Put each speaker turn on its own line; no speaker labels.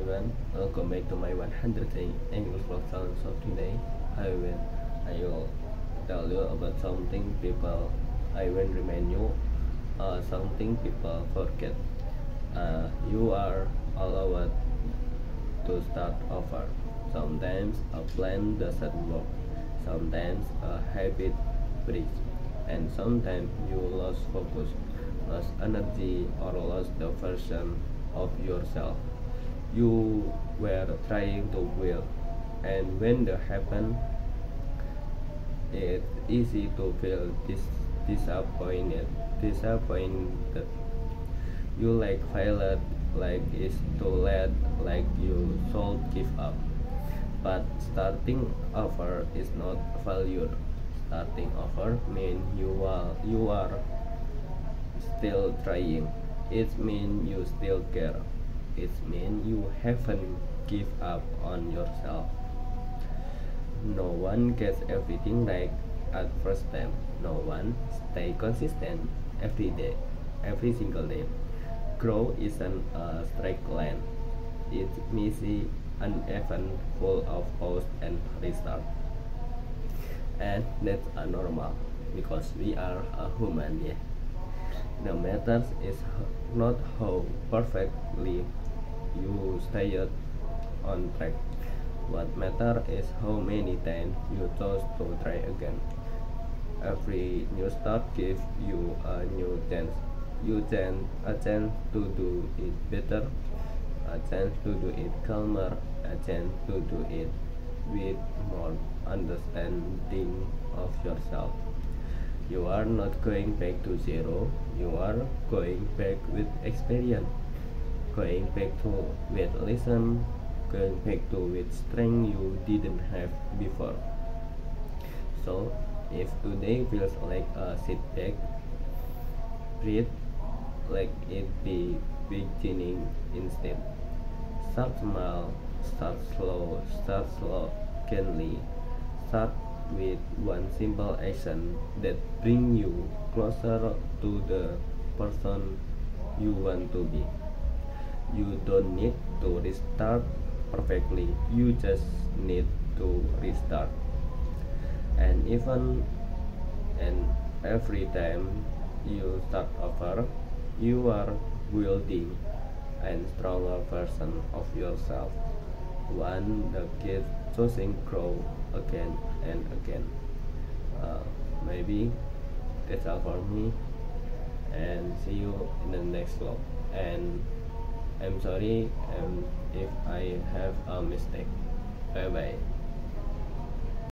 everyone, welcome back to my 100 English vlog challenge. So today I will tell you about something people I will remind you something people forget. You are allowed to start over. Sometimes a plan doesn't work, sometimes a habit breaks, and sometimes you lose focus, lose energy, or lose the version of yourself you were trying to build. And when that happens, it's easy to feel disappointed. You like failed, like it's too late, like you should give up. But starting over is not failure. Starting over means you are still trying. It means you still care. It means you haven't give up on yourself. No one gets everything right at first time. No one stay consistent every day, every single day. Growth isn't a straight line. It's messy, uneven, full of pause and restart. And that's normal because we are a human, yeah. No matter is not how perfectly you stayed on track. What matters is how many times you chose to try again. Every new start gives you a new chance. A chance to do it better, a chance to do it calmer, a chance to do it with more understanding of yourself. You are not going back to zero, you are going back with experience, going back to with lesson, going back to with strength you didn't have before. So, if today feels like a setback, breathe like it be beginning instead. Start small, start slow, gently. Start with one simple action that bring you closer to the person you want to be. You don't need to restart perfectly, you just need to restart. And even and every time you start over, you are building a stronger version of yourself, one that keeps choosing grow again and again. Maybe that's all for me, and see you in the next vlog. And I'm sorry if I have a mistake. Bye bye.